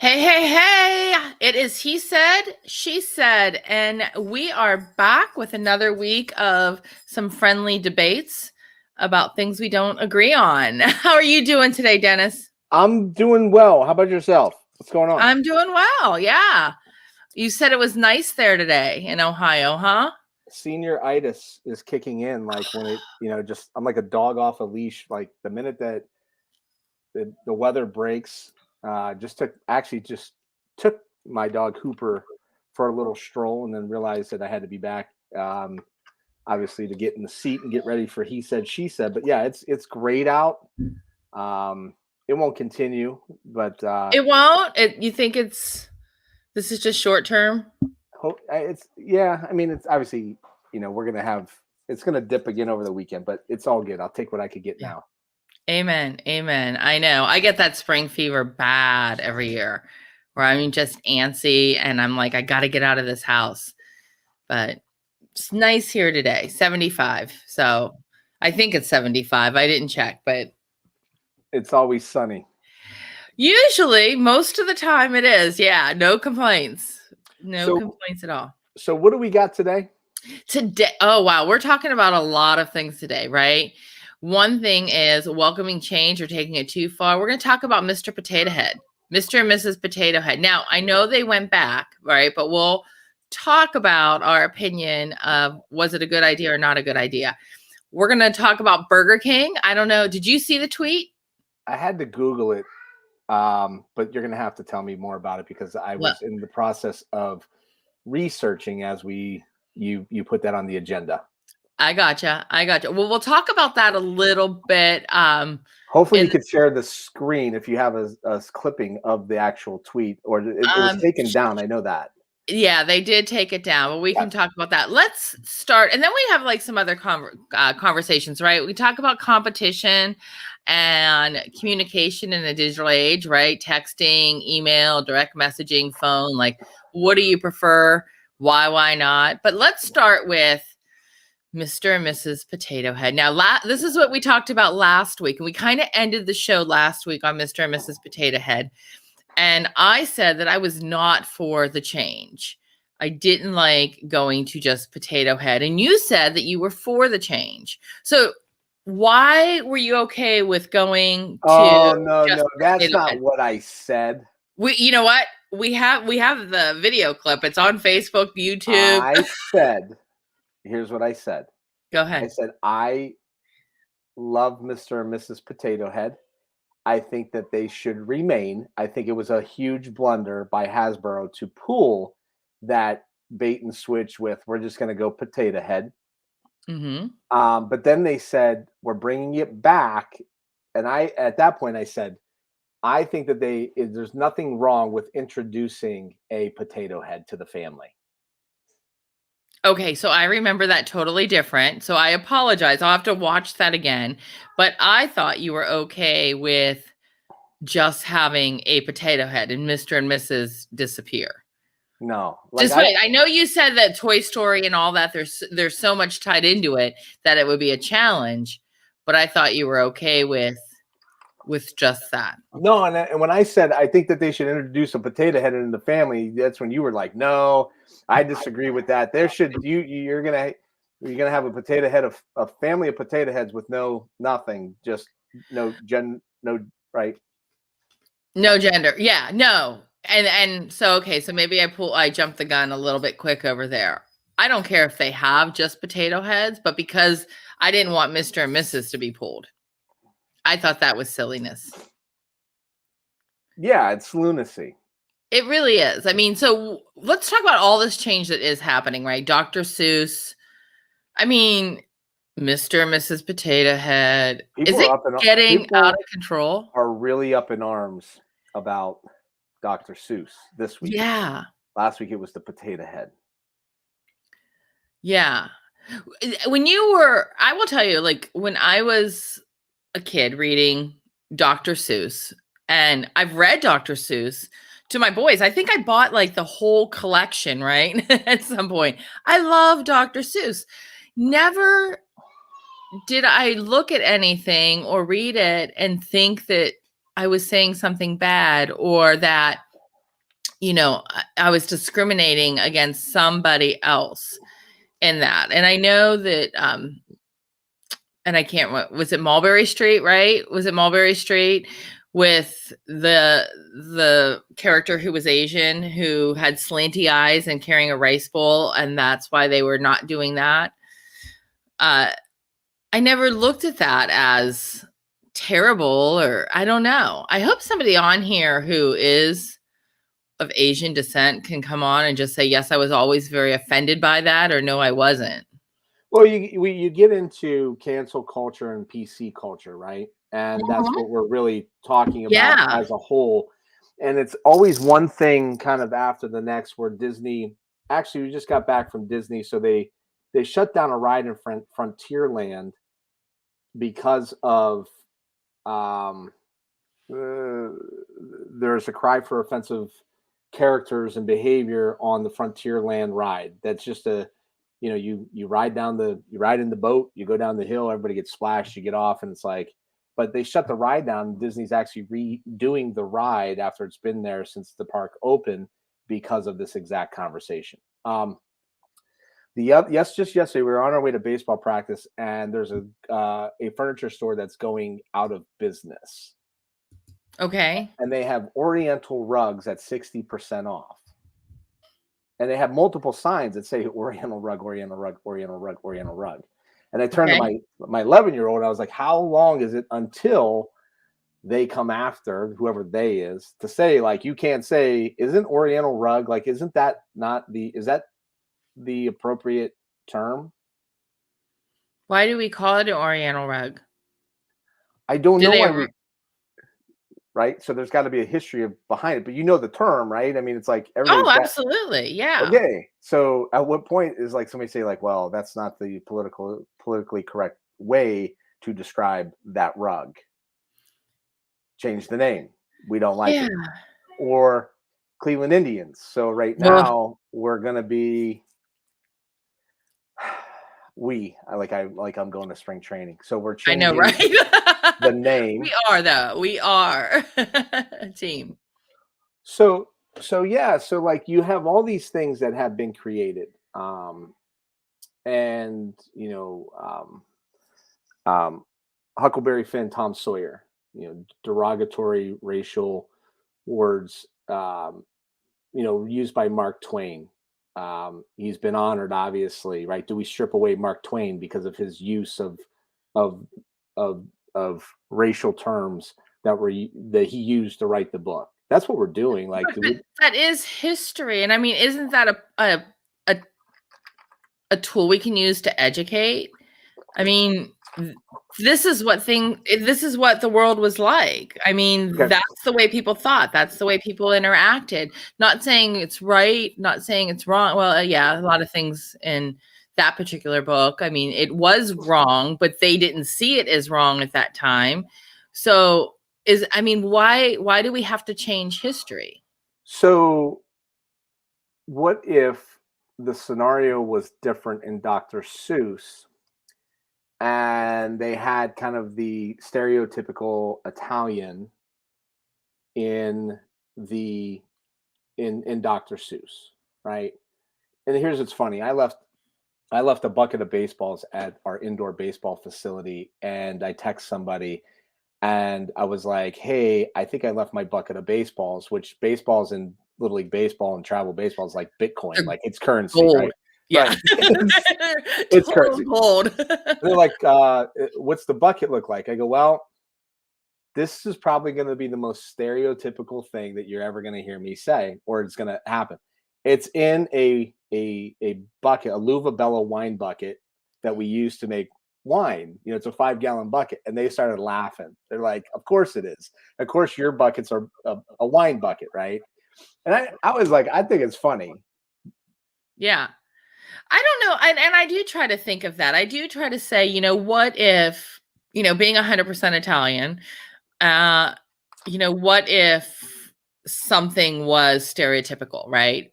Hey, hey, hey! It is He Said, She Said, and we are back with another week of some friendly debates about things we don't agree on. How are you doing today, Dennis? I'm doing well. How about yourself? What's going on? I'm doing well, yeah. You said it was nice there today in Ohio, huh? Senioritis is kicking in like when just I'm like a dog off a leash. Like the minute that the weather breaks, just took my dog Hooper for a little stroll and then realized that I had to be back obviously to get in the seat and get ready for He Said, She Said. But yeah, it's great out. It won't continue, but It won't? You think this is just short term? I mean, it's obviously, it's gonna dip again over the weekend, but it's all good. I'll take what I could get Yeah. now. Amen. Amen. I know. I get that spring fever bad every year where I'm just antsy and I'm like, I got to get out of this house. But it's nice here today, 75. So I think it's 75. I didn't check, but It's always sunny. usually most of the time it is. Yeah. No complaints. No complaints at all. So what do we got today? Today, oh wow, we're talking about a lot of things today, right? One thing is welcoming change or taking it too far. We're going to talk about Mr. Potato Head, Mr. and Mrs. Potato Head. Now, I know they went back, right? But we'll talk about our opinion of was it a good idea or not a good idea. We're going to talk about Burger King. I don't know. Did you see the tweet? I had to Google it, but you're going to have to tell me more about it because I was in the process of researching as you put that on the agenda. I gotcha. Well, we'll talk about that a little bit. Hopefully you could share the screen if you have a clipping of the actual tweet, or it was taken down. I know that. Yeah, they did take it down, but we can talk about that. Let's start, and then we have like some other conversations, right? We talk about competition and communication in the digital age, right? Texting, email, direct messaging, phone. Like, what do you prefer? Why not? But let's start with Mr. and Mrs. Potato Head. Now, this is what we talked about last week, and we kind of ended the show last week on Mr. and Mrs. Potato Head. And I said that I was not for the change. I didn't like going to just Potato Head. And you said that you were for the change. So why were you okay with going to no, that's Potato not Head? what I said. You know what? We have the video clip. It's on Facebook, YouTube. I said, here's what I said. Go ahead. I said, I love Mr. and Mrs. Potato Head. I think that they should remain. I think it was a huge blunder by Hasbro to pull that bait and switch with, we're just going to go Potato Head. Mm-hmm. But then they said, we're bringing it back. And at that point, I said, I think that there's nothing wrong with introducing a Potato Head to the family. Okay, so I remember that totally different. So I apologize. I'll have to watch that again. But I thought you were okay with just having a Potato Head and Mr. and Mrs. disappear. No. Just wait. I know you said that Toy Story and all that, there's so much tied into it that it would be a challenge. But I thought you were okay with just that. No, and when I said I think that they should introduce a Potato Head into the family, that's when you were like, no, I disagree with that. You're gonna have a Potato Head of a family of potato heads with nothing, just no right. No gender. Yeah, no. And so okay, so maybe I jumped the gun a little bit quick over there. I don't care if they have just potato heads, but because I didn't want Mr. and Mrs. to be pulled. I thought that was silliness. Yeah, it's lunacy. It really is. I mean, so let's talk about all this change that is happening, right? Dr. Seuss. I mean, Mr. and Mrs. Potato Head. Is it getting out of control? Are really up in arms about Dr. Seuss this week. Yeah. Last week it was the Potato Head. Yeah. I will tell you, like when I was a kid reading Dr. Seuss, and I've read Dr. Seuss to my boys. I think I bought like the whole collection, right? At some point. I love Dr. Seuss. Never did I look at anything or read it and think that I was saying something bad or that I was discriminating against somebody else in that. And I know that, and I can't, was it Mulberry Street, right? Was it Mulberry Street with the character who was Asian, who had slanty eyes and carrying a rice bowl, and that's why they were not doing that? I never looked at that as terrible, or I don't know. I hope somebody on here who is of Asian descent can come on and just say, yes, I was always very offended by that, or no, I wasn't. Well, you get into cancel culture and PC culture, right? And that's what we're really talking about as a whole. And it's always one thing kind of after the next, where Disney, actually, we just got back from Disney. So they shut down a ride in Frontierland because of there's a cry for offensive characters and behavior on the Frontierland ride. That's just you ride in the boat, you go down the hill, everybody gets splashed, you get off, and it's like, but they shut the ride down. Disney's actually redoing the ride after it's been there since the park opened because of this exact conversation. Just yesterday, we were on our way to baseball practice, and there's a furniture store that's going out of business. Okay. And they have Oriental rugs at 60% off. And they have multiple signs that say Oriental rug, Oriental rug, Oriental rug, Oriental rug. And I turned to my 11-year-old, and I was like, how long is it until they come after whoever they is to say, like, you can't say, isn't Oriental rug, like, is that the appropriate term? Why do we call it an Oriental rug? I don't know why right? So there's got to be a history behind it, but you know the term, right? I mean, it's like absolutely, yeah. Okay, so at what point is like somebody say like, well, that's not the politically correct way to describe that rug. Change the name. We don't like it. Or Cleveland Indians. So right now we're gonna be I'm going to spring training. So we're changing. I know, right? The name. We are though. We are a team. So yeah, so like you have all these things that have been created, and Huckleberry Finn, Tom Sawyer, derogatory racial words, used by Mark Twain. He's been honored, obviously, right? Do we strip away Mark Twain because of his use of racial terms that he used to write the book? That's what we're doing. Like, that is history, and I mean, isn't that a tool we can use to educate? I mean, this is what the world was like. I mean, that's the way people thought. That's the way people interacted. Not saying it's right, not saying it's wrong. Well, yeah, a lot of things in that particular book, I mean, it was wrong, but they didn't see it as wrong at that time. So why do we have to change history? So what if the scenario was different in Dr. Seuss, and they had kind of the stereotypical Italian in Dr. Seuss, right? And here's what's funny. I left a bucket of baseballs at our indoor baseball facility, and I text somebody, and I was like, hey, I think I left my bucket of baseballs, which baseballs in Little League Baseball and travel baseball is like Bitcoin, like it's currency, gold. Right? Yeah. Right. It's currency. Gold. They're like, what's the bucket look like? I go, well, this is probably going to be the most stereotypical thing that you're ever going to hear me say, or it's going to happen. It's in a bucket, a Luva Bella wine bucket that we use to make wine. It's a 5-gallon bucket. And they started laughing. They're like, of course it is. Of course your buckets are a wine bucket, right? And I was like, I think it's funny. Yeah. I don't know. And I do try to think of that. I do try to say, what if, being 100% Italian, what if something was stereotypical, right?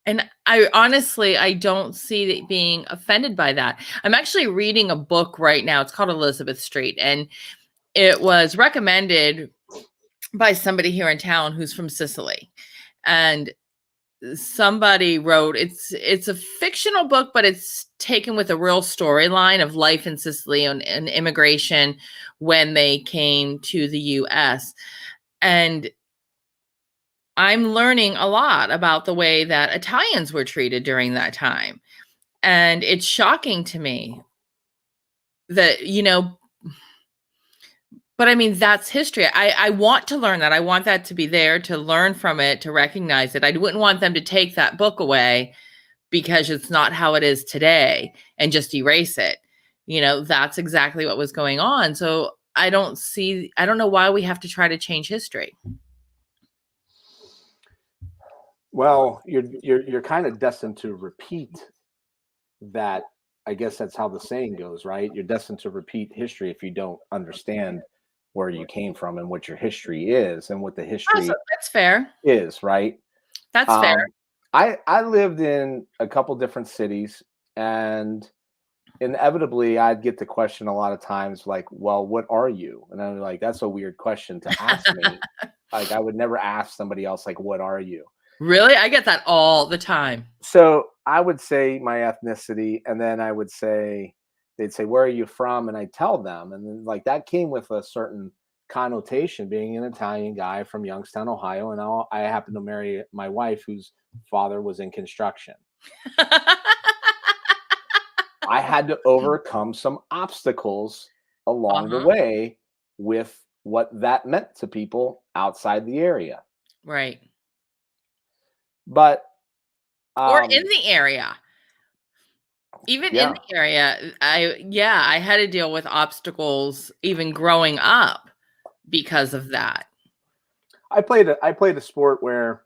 And I don't see it being offended by that. I'm actually reading a book right now. It's called Elizabeth Street, and it was recommended by somebody here in town who's from Sicily. And somebody wrote, it's a fictional book, but it's taken with a real storyline of life in Sicily and immigration when they came to the US. And I'm learning a lot about the way that Italians were treated during that time. And it's shocking to me that, but I mean, that's history. I want to learn that. I want that to be there, to learn from it, to recognize it. I wouldn't want them to take that book away because it's not how it is today and just erase it. That's exactly what was going on. So I don't know why we have to try to change history. Well, you're kind of destined to repeat that. I guess that's how the saying goes, right? You're destined to repeat history if you don't understand where you came from and what your history is and what the history that's fair. Is, right? That's fair. I lived in a couple different cities, and inevitably I'd get the question a lot of times like, well, what are you? And I'm like, that's a weird question to ask me. Like, I would never ask somebody else, like, what are you? Really? I get that all the time. So I would say my ethnicity, and then I would say, they'd say, where are you from? And I tell them. And then, like, that came with a certain connotation, being an Italian guy from Youngstown, Ohio. And I happened to marry my wife, whose father was in construction. I had to overcome some obstacles along the way with what that meant to people outside the area. Right. But or in the area. Even in the area, I had to deal with obstacles even growing up because of that. I played a sport where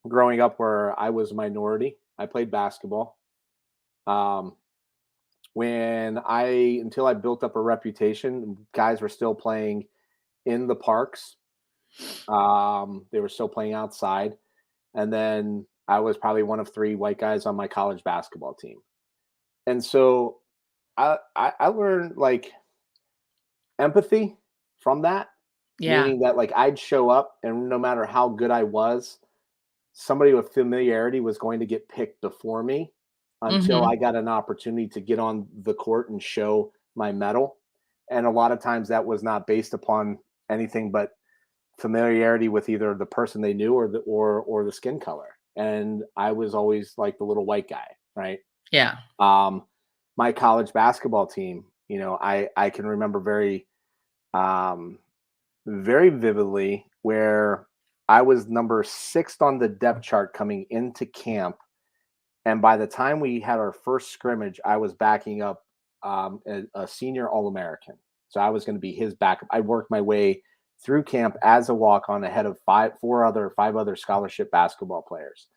growing up where I was a minority. I played basketball. Until I built up a reputation, guys were still playing in the parks. They were still playing outside. And then I was probably one of 3 white guys on my college basketball team. And so I learned like empathy from that. Yeah. Meaning that like I'd show up and no matter how good I was, somebody with familiarity was going to get picked before me until I got an opportunity to get on the court and show my medal. And a lot of times that was not based upon anything but familiarity with either the person they knew or the skin color. And I was always like the little white guy, right? Yeah. My college basketball team, I can remember very vividly where I was number 6 on the depth chart coming into camp. And by the time we had our first scrimmage, I was backing up a senior All-American. So I was going to be his backup. I worked my way through camp as a walk-on ahead of 5 other scholarship basketball players.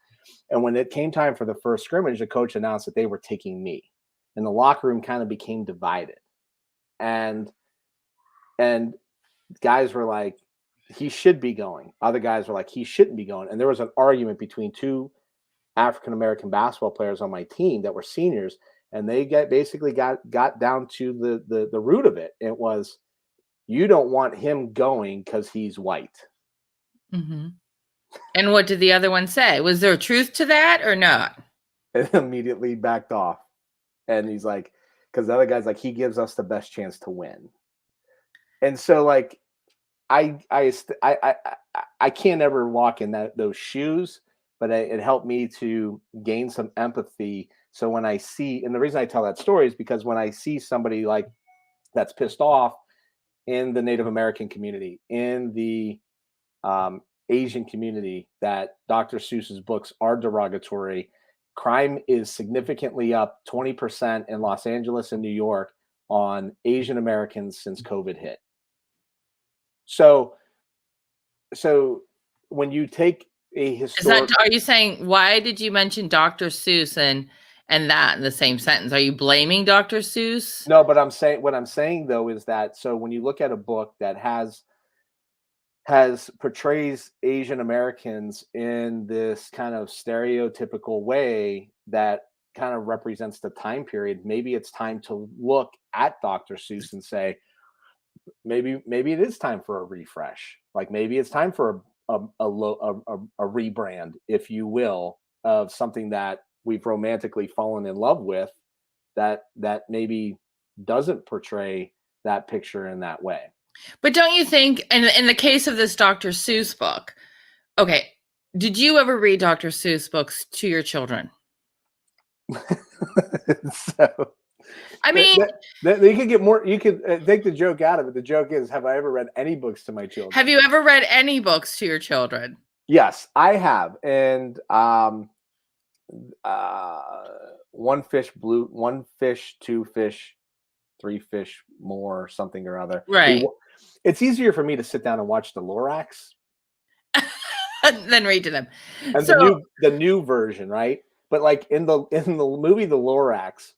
And when it came time for the first scrimmage, the coach announced that they were taking me. And the locker room kind of became divided. And guys were like, he should be going. Other guys were like, he shouldn't be going. And there was an argument between 2 African-American basketball players on my team that were seniors. And they basically got down to the root of it. It was, you don't want him going because he's white. Mm-hmm. And what did the other one say? Was there truth to that or not? And immediately backed off. And he's like, because the other guy's like, he gives us the best chance to win. And so like, I can't ever walk in those shoes, but it helped me to gain some empathy. So when I see, and the reason I tell that story is because when I see somebody like that's pissed off in the Native American community, in the Asian community, that Dr. Seuss's books are derogatory. Crime is significantly up 20% in Los Angeles and New York on Asian Americans since COVID hit. So when you take a historic, are you saying, why did you mention Dr. Seuss and that in the same sentence? Are you blaming Dr. Seuss? No, but what I'm saying though is that, so when you look at a book that portrays Asian Americans in this kind of stereotypical way that kind of represents the time period, maybe it's time to look at Dr. Seuss and say, maybe it is time for a refresh. Like maybe it's time for a rebrand, if you will, of something that we've romantically fallen in love with, that maybe doesn't portray that picture in that way. But don't you think, in the case of this Dr. Seuss book, okay, did you ever read Dr. Seuss books to your children? So, I mean, you could get more. You could take the joke out of it. The joke is, have I ever read any books to my children? have you ever read any books to your children? Yes, I have. And one fish, two fish, three fish more, something or other. Right. It's easier for me to sit down and watch the Lorax than read to them. And so the new version, right? But like in the movie The Lorax,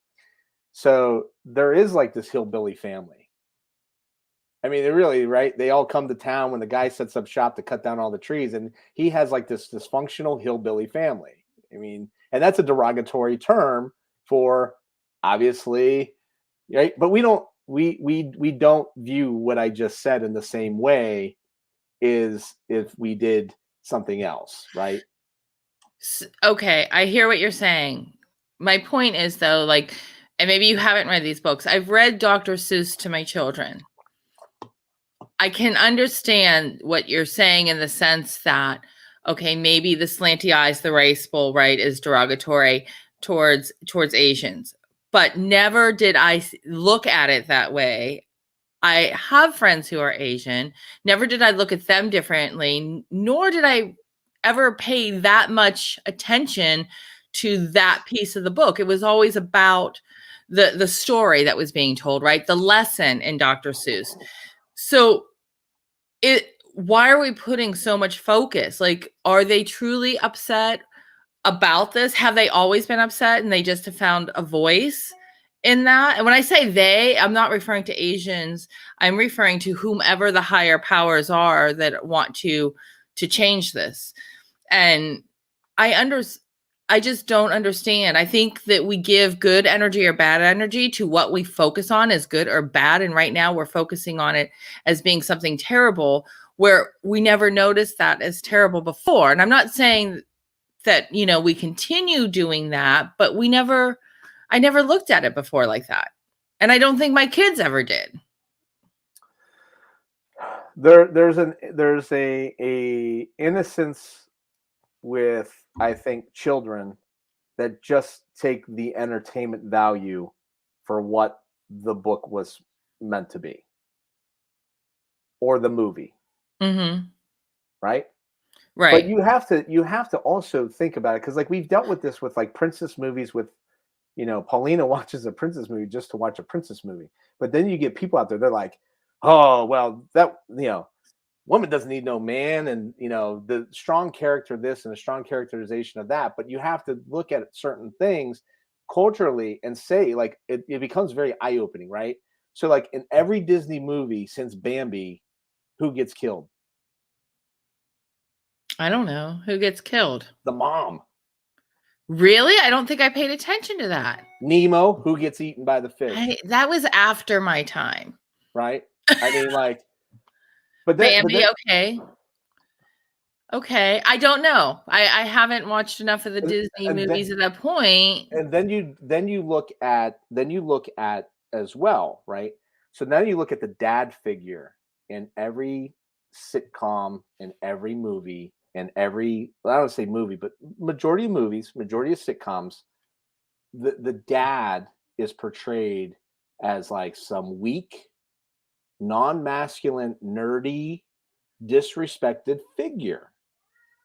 so there is like this hillbilly family. I mean, they really, right? They all come to town when the guy sets up shop to cut down all the trees, and he has like this dysfunctional hillbilly family. I mean, and that's a derogatory term for, obviously, right? But we don't view what I just said in the same way as if we did something else, right? Okay, I hear what you're saying. My point is, though, like, and maybe you haven't read these books. I've read Dr. Seuss to my children. I can understand what you're saying in the sense that, okay, maybe the slanty eyes, the race bull, right, is derogatory towards Asians. But never did I look at it that way. I have friends who are Asian. Never did I look at them differently, nor did I ever pay that much attention to that piece of the book. It was always about the story that was being told, right? The lesson in Dr. Seuss. So why are we putting so much focus? Like, are they truly upset about this? Have they always been upset and they just have found a voice in that? And when I say they, I'm not referring to Asians. I'm referring to whomever the higher powers are that want to change this. And I just don't understand. I think that we give good energy or bad energy to what we focus on as good or bad. And right now we're focusing on it as being something terrible, where we never noticed that as terrible before. And I'm not saying that, we continue doing that, but I never looked at it before like that. And I don't think my kids ever did. There's a innocence with, I think, children that just take the entertainment value for what the book was meant to be, or the movie. Mm-hmm. Right. Right. But you have to also think about it, because like we've dealt with this with like princess movies with, Paulina watches a princess movie just to watch a princess movie. But then you get people out there, they're like, oh, well, that, woman doesn't need no man, and the strong character this and the strong characterization of that. But you have to look at certain things culturally and say, like, it becomes very eye-opening, right? So like in every Disney movie since Bambi, who gets killed? I don't know. Who gets killed? The mom. Really? I don't think I paid attention to that. Nemo, who gets eaten by the fish? That was after my time. Right? I mean, like, but Bambi, okay. Okay. I don't know. I haven't watched enough of the Disney movies at that point. And then you look at as well, right? So now you look at the dad figure in every sitcom, in every movie, in every, I don't say movie, but majority of movies, majority of sitcoms, the dad is portrayed as like some weak, non-masculine, nerdy, disrespected figure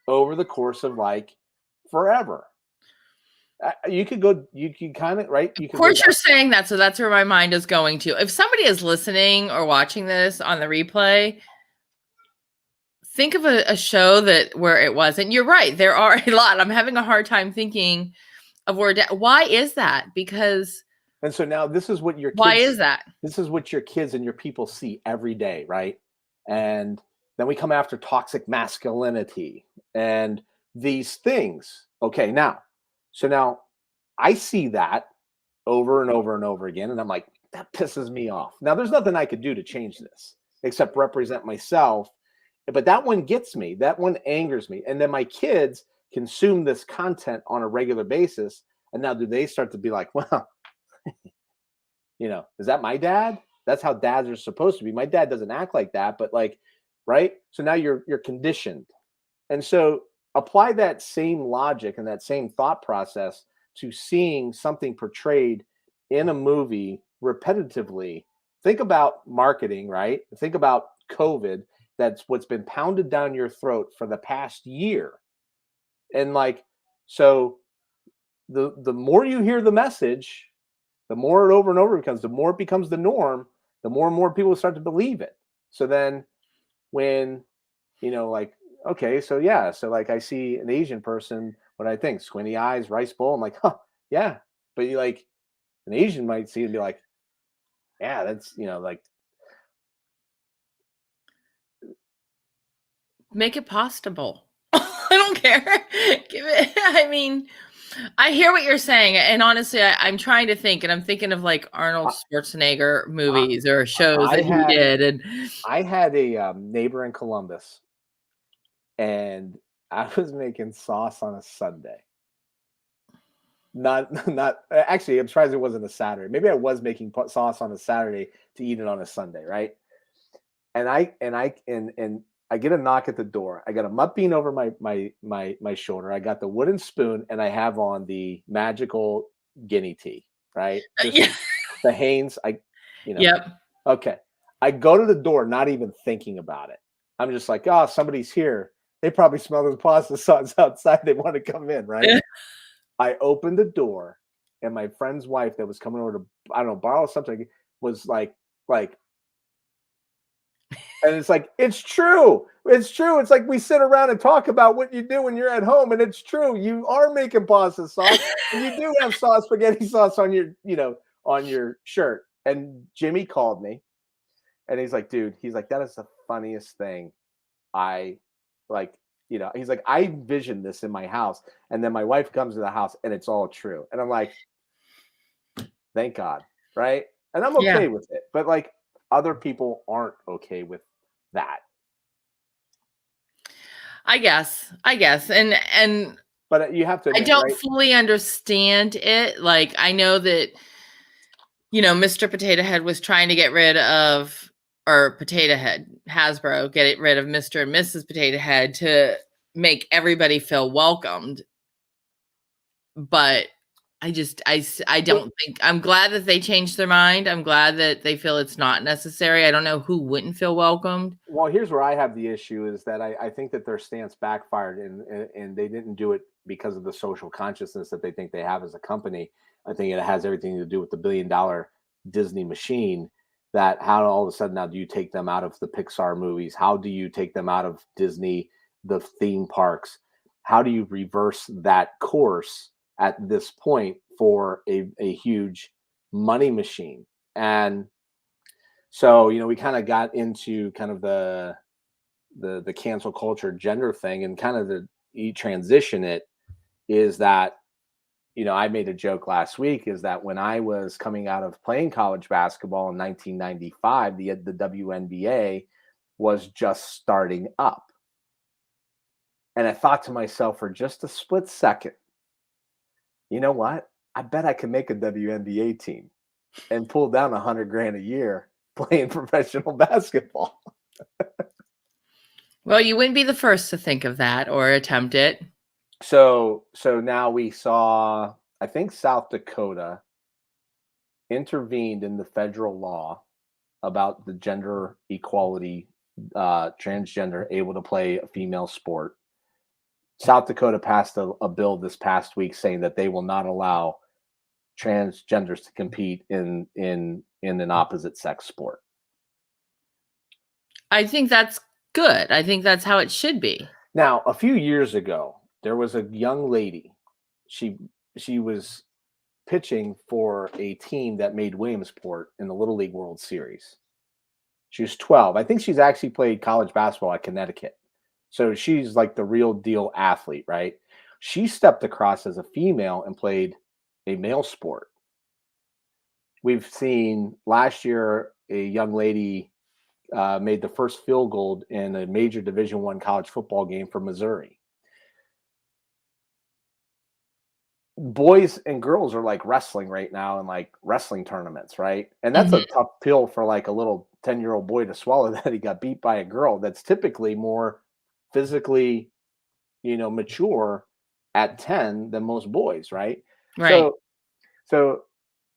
over the course of like forever. You can kind of, right? Of course you're saying that, so that's where my mind is going to. If somebody is listening or watching this on the replay, think of a show where it wasn't. You're right. There are a lot. I'm having a hard time thinking of why is that? Because. And so now this is what your kids, why is that? This is what your kids and your people see every day, right? And then we come after toxic masculinity and these things. Okay, now I see that over and over and over again, and I'm like, that pisses me off. Now there's nothing I could do to change this except represent myself but that one gets me. That one angers me. And then my kids consume this content on a regular basis. And now do they start to be like, well, is that my dad? That's how dads are supposed to be. My dad doesn't act like that, but like, right? So now you're conditioned. And so apply that same logic and that same thought process to seeing something portrayed in a movie repetitively. Think about marketing, right? Think about COVID. That's what's been pounded down your throat for the past year. And like, so the more you hear the message, the more it over and over becomes, the more it becomes the norm, the more and more people start to believe it. So then when, like, okay, so yeah, so like I see an Asian person, what I think, squinty eyes, rice bowl. I'm like, huh, yeah. But you like an Asian might see it and be like, yeah, that's like, Make it possible. I don't care. Give it. I mean, I hear what you're saying, and honestly, I'm trying to think, and I'm thinking of like Arnold Schwarzenegger movies or shows that he did, and I had a neighbor in Columbus, and I was making sauce on a Sunday. Not actually, I'm surprised it wasn't a Saturday. Maybe I was making sauce on a Saturday to eat it on a Sunday, right? And I get a knock at the door. I got a mutt bean over my shoulder. I got the wooden spoon, and I have on the magical guinea tea, right? The Hanes. Yep. Okay. I go to the door, not even thinking about it. I'm just like, oh, somebody's here. They probably smell the pasta sauce outside. They want to come in, right? I opened the door, and my friend's wife that was coming over to, I don't know, borrow something was like, and it's like, it's true. It's true. It's like we sit around and talk about what you do when you're at home, and it's true. You are making pasta sauce, and you do have spaghetti sauce on your, on your shirt. And Jimmy called me, and he's like, dude, he's like, that is the funniest thing. I like, he's like, I envisioned this in my house, and then my wife comes to the house, and it's all true. And I'm like, thank God, right? And I'm okay with it, but like other people aren't okay with that. I guess, and but you have to admit, I don't right? fully understand it. Like I know that Mr. Potato Head was trying to get rid of, or Potato Head, Hasbro, get rid of Mr. and Mrs. Potato Head to make everybody feel welcomed. But I don't think, I'm glad that they changed their mind. I'm glad that they feel it's not necessary. I don't know who wouldn't feel welcomed. Well, here's where I have the issue is that I think that their stance backfired, and they didn't do it because of the social consciousness that they think they have as a company. I think it has everything to do with the $1 billion Disney machine. That how all of a sudden now do you take them out of the Pixar movies? How do you take them out of Disney, the theme parks? How do you reverse that course at this point for a huge money machine? And so, we kind of got into kind of the cancel culture gender thing, and kind of the transition it is that, I made a joke last week is that when I was coming out of playing college basketball in 1995, the WNBA was just starting up. And I thought to myself for just a split second, you know what? I bet I could make a WNBA team and pull down $100,000 a year playing professional basketball. Well, you wouldn't be the first to think of that or attempt it. So now we saw, I think South Dakota intervened in the federal law about the gender equality, transgender able to play a female sport. South Dakota passed a bill this past week saying that they will not allow transgenders to compete in an opposite sex sport. I think that's good. I think that's how it should be. Now, a few years ago, there was a young lady. She was pitching for a team that made Williamsport in the Little League World Series. She was 12. I think she's actually played college basketball at Connecticut. So she's like the real deal athlete, right? She stepped across as a female and played a male sport. We've seen last year a young lady made the first field goal in a major Division I college football game for Missouri. Boys and girls are like wrestling right now in like wrestling tournaments, right? And that's Mhm. a tough pill for like a little 10-year-old boy to swallow that he got beat by a girl that's typically more physically, mature at 10 than most boys, right? Right. So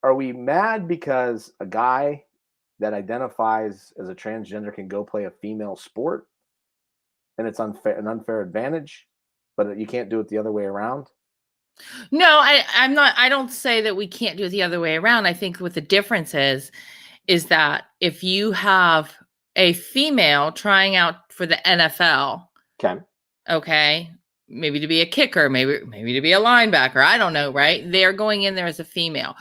are we mad because a guy that identifies as a transgender can go play a female sport and it's an unfair advantage, but you can't do it the other way around? No, I'm not. I don't say that we can't do it the other way around. I think what the difference is that if you have a female trying out for the NFL, Okay. okay, maybe to be a kicker, maybe to be a linebacker, I don't know, right? They're going in there as a female.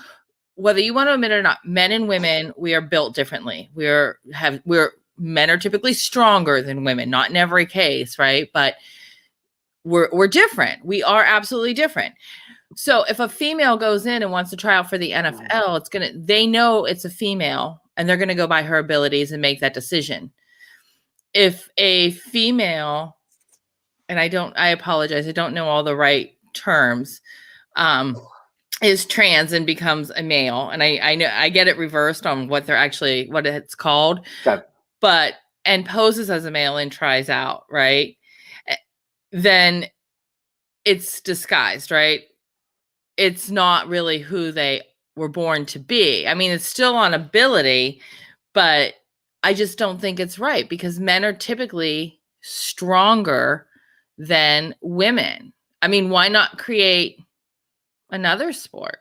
Whether you want to admit it or not, men and women, we are built differently. We're men are typically stronger than women, not in every case, right? But we're different. We are absolutely different. So if a female goes in and wants to try out for the NFL, they know it's a female and they're gonna go by her abilities and make that decision. If a female, and I apologize, I don't know all the right terms, is trans and becomes a male, and I know I get it reversed on what it's called, Okay. but and poses as a male and tries out, right? Then it's disguised, right? It's not really who they were born to be. I mean, it's still on ability, but I just don't think it's right because men are typically stronger than women. I mean, why not create another sport?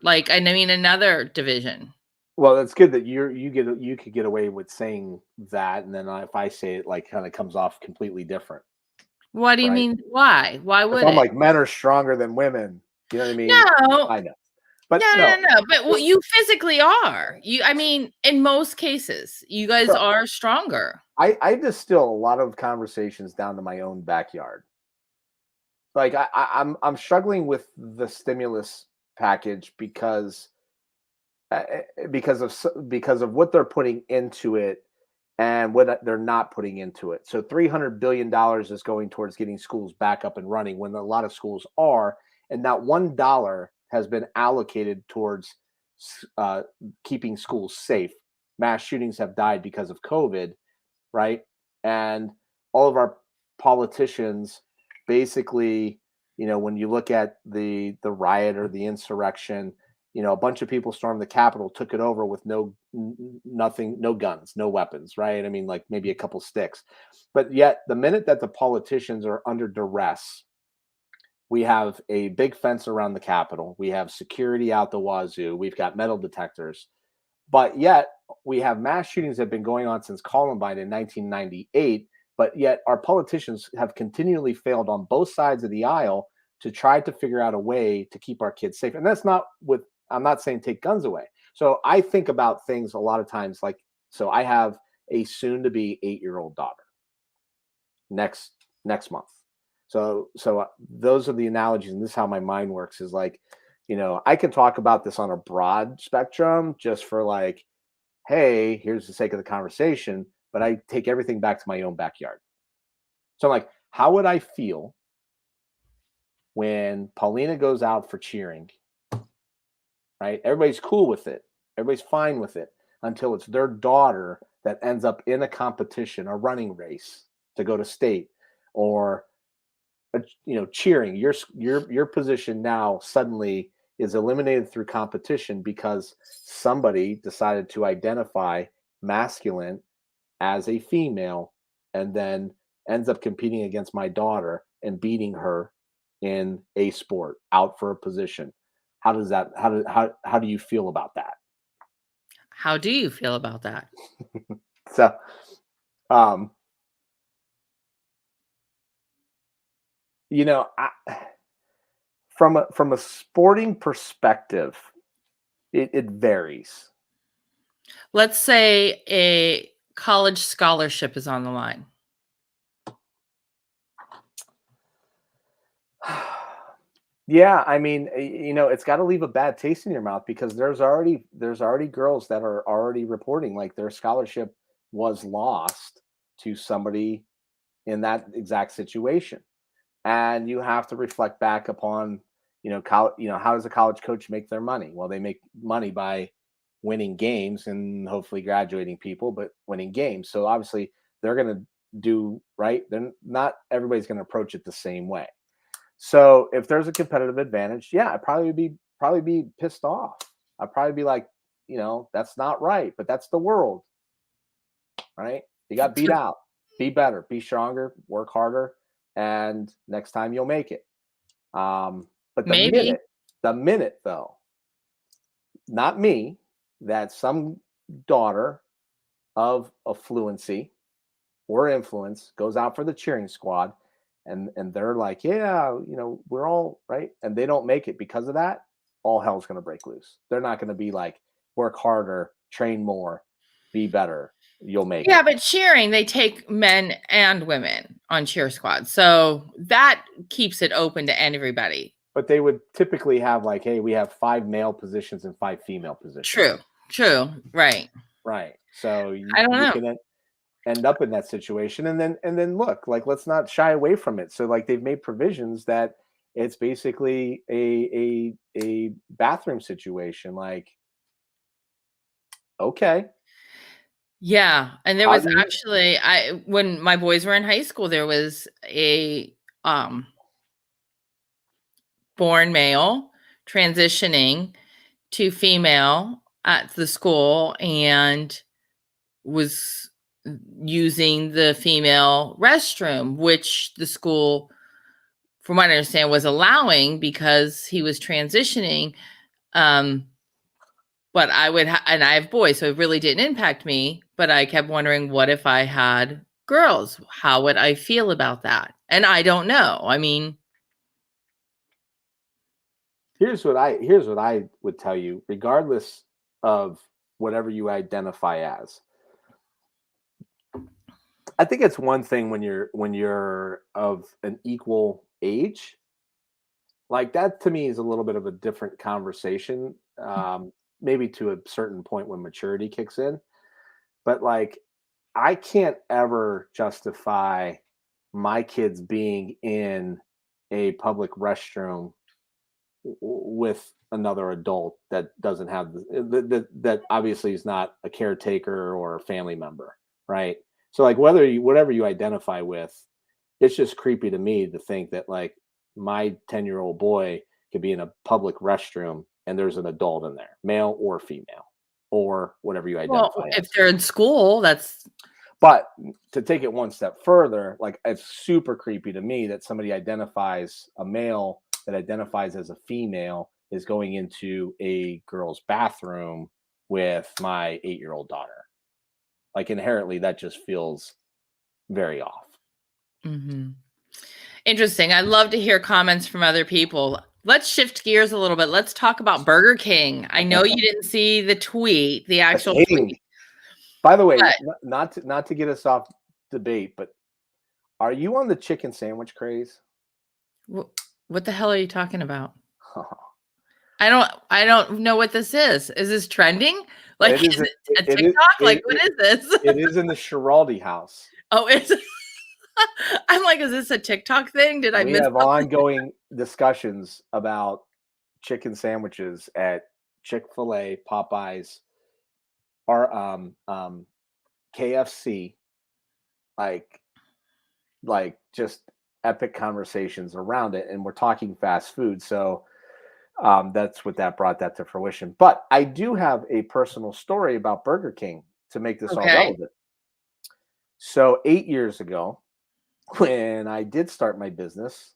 Like, I mean, another division. Well, it's good that you could get away with saying that, and then if I say it, like, kind of comes off completely different, What do you right? mean? Why? Why If would I'm it? like men are stronger than women, you know what I mean? No, I know, no, but no, no, no. But it- you physically are. I mean, in most cases, you guys sure. are stronger. I distill a lot of conversations down to my own backyard. Like I'm struggling with the stimulus package because of what they're putting into it and what they're not putting into it. So $300 billion is going towards getting schools back up and running when a lot of schools are, and not $1 has been allocated towards uh, keeping schools safe. Mass shootings have died because of COVID, right? And all of our politicians basically, when you look at the riot or the insurrection, a bunch of people stormed the Capitol, took it over with nothing, no guns, no weapons, right? I mean, like maybe a couple sticks. But yet, the minute that the politicians are under duress, we have a big fence around the Capitol. We have security out the wazoo. We've got metal detectors. But yet, we have mass shootings that have been going on since Columbine in 1998. But yet, our politicians have continually failed on both sides of the aisle to try to figure out a way to keep our kids safe. And that's not with, I'm not saying take guns away. So I think about things a lot of times like, so I have a soon to be 8-year-old daughter next month. So those are the analogies, and this is how my mind works. Is like, I can talk about this on a broad spectrum, just for like, hey, here's the sake of the conversation. But I take everything back to my own backyard. So I'm like, how would I feel when Paulina goes out for cheering? Right? Everybody's cool with it. Everybody's fine with it until it's their daughter that ends up in a competition, a running race to go to state, or cheering. Your position now suddenly is eliminated through competition because somebody decided to identify masculine as a female and then ends up competing against my daughter and beating her in a sport out for a position. How do you feel about that? How do you feel about that? So um I, from a sporting perspective, it varies. Let's say a college scholarship is on the line. Yeah, I mean, it's got to leave a bad taste in your mouth because there's already girls that are already reporting like their scholarship was lost to somebody in that exact situation. And you have to reflect back upon, how does a college coach make their money? Well, they make money by winning games and hopefully graduating people, but winning games. So obviously they're going to do right. Then not everybody's going to approach it the same way. So if there's a competitive advantage, yeah, I'd probably be pissed off. I'd probably be like, that's not right, but that's the world, right? You got beat out. Be better, be stronger, work harder, and next time you'll make it. But the minute though, not me, that some daughter of affluency or influence goes out for the cheering squad, and they're like, yeah, we're all right, and they don't make it because of that, all hell's going to break loose. They're not going to be like, work harder, train more, be better, you'll make it. Yeah, but cheering, they take men and women on cheer squads, so that keeps it open to everybody. But they would typically have like, hey, we have 5 male positions and 5 female positions. True, right. So I don't know. Can end up in that situation, and then look, like, let's not shy away from it. So like, they've made provisions that it's basically a bathroom situation. Like, okay. Yeah, and there was actually, when my boys were in high school, there was a born male transitioning to female at the school and was using the female restroom, which the school, from what I understand, was allowing because he was transitioning. But I would, and I have boys, so it really didn't impact me. But I kept wondering, what if I had girls? How would I feel about that? And I don't know. I mean, here's what I would tell you, regardless of whatever you identify as. I think it's one thing when you're of an equal age. Like, that to me is a little bit of a different conversation. Maybe to a certain point when maturity kicks in. But like, I can't ever justify my kids being in a public restroom with another adult that doesn't have that obviously is not a caretaker or a family member, right? So like, whatever you identify with, it's just creepy to me to think that like my 10-year-old boy could be in a public restroom and there's an adult in there, male or female, or whatever you identify as. If they're in school, that's. But to take it one step further, like, it's super creepy to me that somebody identifies, a male that identifies as a female is going into a girl's bathroom with my 8-year-old daughter. Like, inherently, that just feels very off. Mm-hmm. Interesting. I'd love to hear comments from other people. Let's shift gears a little bit. Let's talk about Burger King. I know you didn't see the tweet, the actual tweet. By the way, not to get us off debate, but are you on the chicken sandwich craze? What the hell are you talking about? I don't know what this is. Is this trending? Like, is it a TikTok? Like, what is this? It is in the Schiraldi house. Oh, it's. I'm like, is this a TikTok thing? Did I miss? We have ongoing discussions about chicken sandwiches at ChickfilA, Popeyes, or KFC, like just epic conversations around it, and we're talking fast food, so that's what brought that to fruition. But I do have a personal story about Burger King to make this all relevant. So 8 years ago, when I did start my business,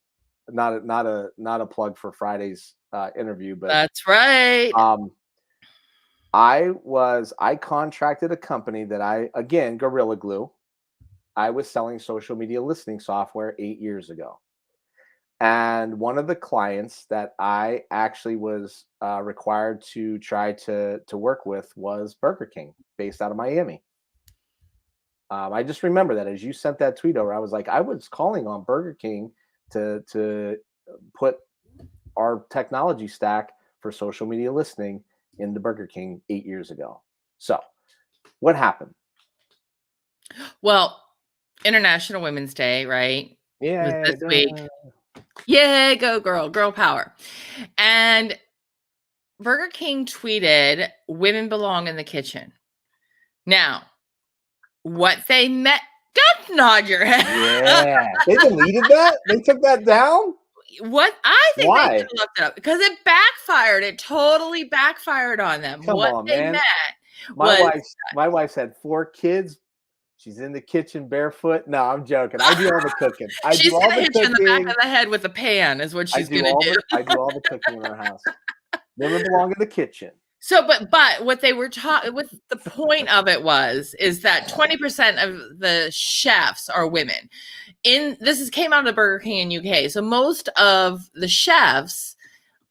not a plug for Friday's interview, but that's right. I contracted a company that again, Gorilla Glue. I was selling social media listening software 8 years ago. And one of the clients that I actually was required to try to work with was Burger King, based out of Miami. I just remember that as you sent that tweet over, I was like, I was calling on Burger King to put our technology stack for social media listening into Burger King 8 years ago. So what happened? Well, International Women's Day, right? Was Yeah. this week. Yay, go girl, girl power. And Burger King tweeted, "Women belong in the kitchen." Now, what they meant, don't nod your head. Yeah. They deleted that? They took that down? What I think they Why? should look it up because it backfired. It totally backfired on them. Come What on, they man. meant My was wife's had 4 kids. She's in the kitchen barefoot. No, I'm joking. I do all the cooking. I she's do all gonna the hit you in the back cooking. of the head with a pan, is what she's gonna do. I do all the cooking in our house. Women belong in the kitchen. So, but what they were taught, what the point of it is that 20% of the chefs are women. Came out of Burger King in UK. So most of the chefs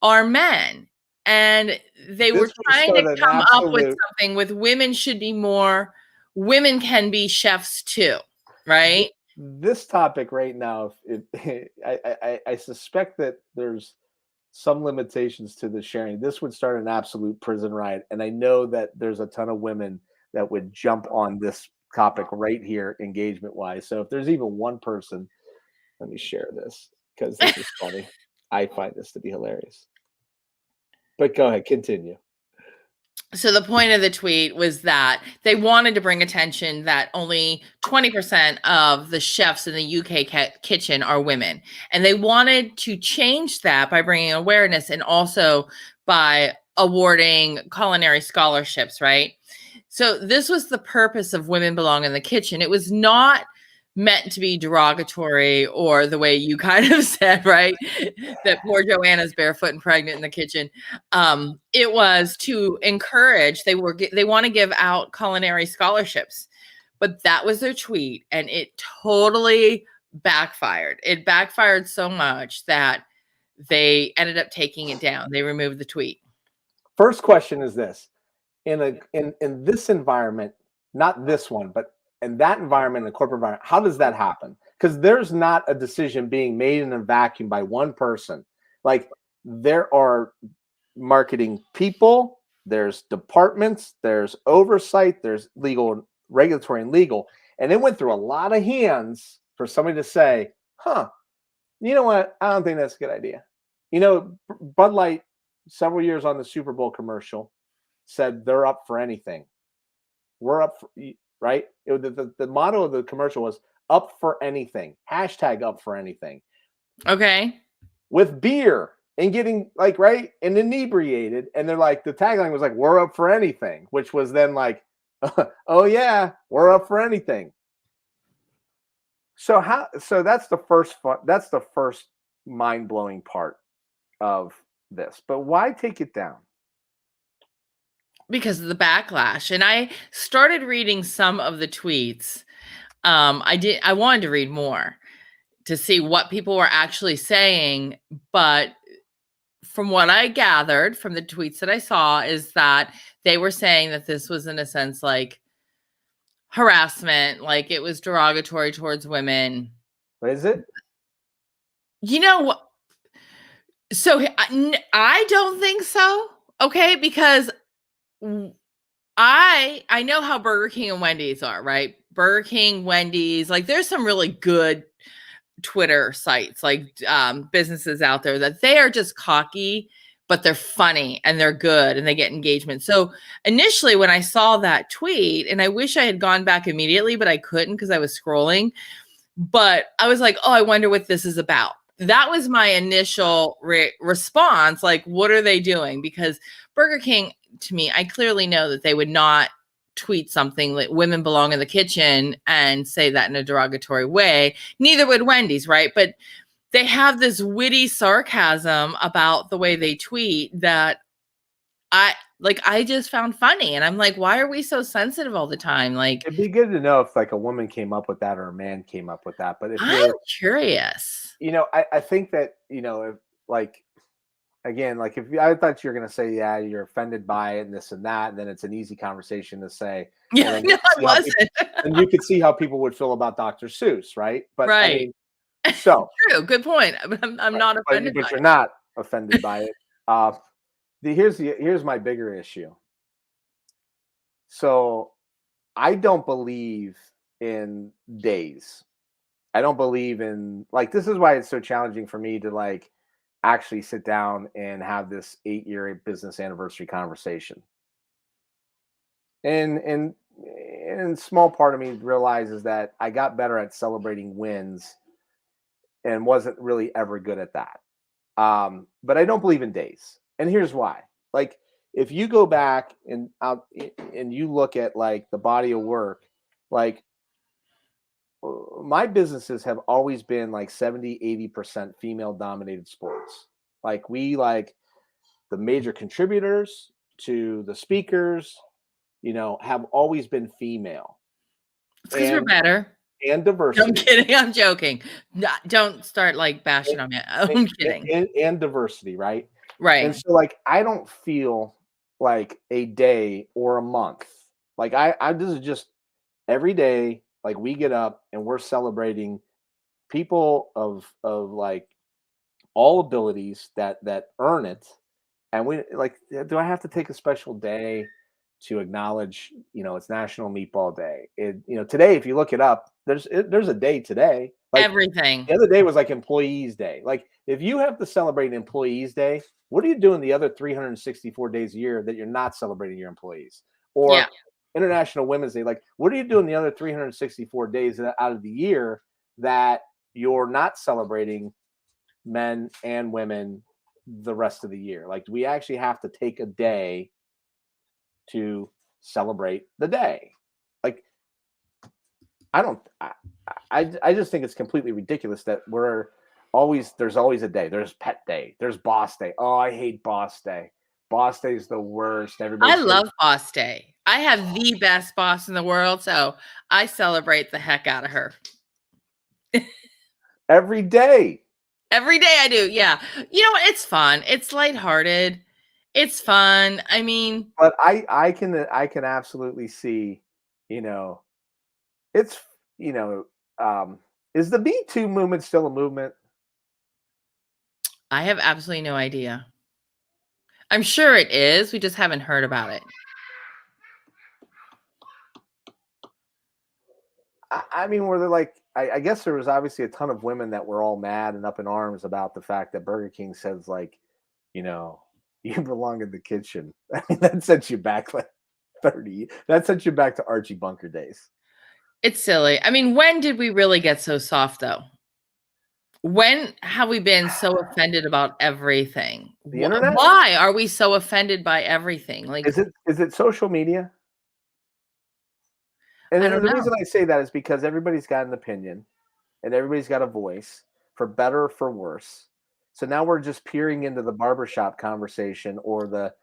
are men, and they were trying to come up with something with women should be more. Women can be chefs too, right? This topic right now, I suspect that there's some limitations to the sharing. This would start an absolute prison riot, and I know that there's a ton of women that would jump on this topic right here, engagement wise. So if there's even one person, let me share this because this is funny. I find this to be hilarious. But go ahead, continue. So the point of the tweet was that they wanted to bring attention that only 20% of the chefs in the UK kitchen are women. And they wanted to change that by bringing awareness and also by awarding culinary scholarships, right? So this was the purpose of Women Belong in the Kitchen. It was not meant to be derogatory or the way you kind of said, right? That poor Joanna's barefoot and pregnant in the kitchen. It was to encourage, they want to give out culinary scholarships, but that was their tweet and it totally backfired. It backfired so much that they ended up taking it down. They removed the tweet. First question is this. In this environment, not this one, but in that environment, in the corporate environment, how does that happen? Because there's not a decision being made in a vacuum by one person. Like there are marketing people, there's departments, there's oversight, there's legal, regulatory, and legal. And it went through a lot of hands for somebody to say, huh, you know what? I don't think that's a good idea. You know, Bud Light, several years on the Super Bowl commercial, said they're up for anything. We're up for, right? The motto of the commercial was up for anything. Hashtag up for anything. Okay. With beer and getting like, right, and inebriated. And they're like, the tagline was like, we're up for anything, which was then like, oh yeah, we're up for anything. So that's the first mind-blowing part of this. But why take it down? Because of the backlash. And I started reading some of the tweets. I wanted to read more to see what people were actually saying, but from what I gathered from the tweets that I saw is that they were saying that this was in a sense like harassment, like it was derogatory towards women. What is it? You know what? So I don't think so. Okay, because I know how Burger King and Wendy's are, right? Burger King, Wendy's, like there's some really good Twitter sites, like businesses out there that they are just cocky, but they're funny and they're good and they get engagement. So initially when I saw that tweet, and I wish I had gone back immediately, but I couldn't because I was scrolling, but I was like, oh, I wonder what this is about. That was my initial response. Like, what are they doing? Because Burger King, to me, I clearly know that they would not tweet something like women belong in the kitchen and say that in a derogatory way. Neither would Wendy's, right? But they have this witty sarcasm about the way they tweet that I just found funny. And I'm like, why are we so sensitive all the time? Like, it'd be good to know if like a woman came up with that or a man came up with that. But if I'm curious, you know, I think that, you know, if like, again, like if I thought you were going to say, yeah, you're offended by it and this and that, and then it's an easy conversation to say, yeah, no, it wasn't. And you could see how people would feel about Dr. Seuss, right? But right. I mean, so true, good point. I'm not offended, but you're not offended by it. Here's my bigger issue. So I don't believe in days. I don't believe in, like, this is why it's so challenging for me to like actually sit down and have this 8-year business anniversary conversation. And small part of me realizes that I got better at celebrating wins and wasn't really ever good at that. But I don't believe in days. And here's why. Like, if you go back and out and you look at like the body of work, like my businesses have always been like 70-80% female dominated sports. Like, we like the major contributors to the speakers, have always been female. It's because we're better. And I'm diversity. kidding. I'm joking. Don't start like bashing on me. I'm kidding. And diversity, right? Right. And so like I don't feel like a day or a month. Like I this is just every day, like we get up and we're celebrating people of like all abilities that earn it. And we like, do I have to take a special day to acknowledge, it's National Meatball Day? Today, if you look it up, there's a day today. Like, everything. the other day was like Employees Day. Like, if you have to celebrate Employees Day, what are you doing the other 364 days a year that you're not celebrating your employees? Or International Women's Day. Like, what are you doing the other 364 days out of the year that you're not celebrating men and women the rest of the year? Like, do we actually have to take a day to celebrate the day? Like, I just think it's completely ridiculous that there's always a day. There's Pet Day. There's Boss Day. Oh, I hate Boss Day. Boss Day is the worst. I love Boss Day. I have the best boss in the world, so I celebrate the heck out of her. Every day. Every day I do, yeah. You know what? It's fun. It's lighthearted. It's fun. I mean, but I can absolutely see, it's is the Me Too movement still a movement? I have absolutely no idea. I'm sure it is. We just haven't heard about it. I mean, were there like, I guess there was obviously a ton of women that were all mad and up in arms about the fact that Burger King says like, you belong in the kitchen. I mean, that sent you back like 30. That sent you back to Archie Bunker days. It's silly. I mean, when did we really get so soft though? When have we been so offended about everything? The internet? Why are we so offended by everything? Like, is it social media? And the reason I say that is because everybody's got an opinion and everybody's got a voice, for better or for worse. So now we're just peering into the barbershop conversation or the,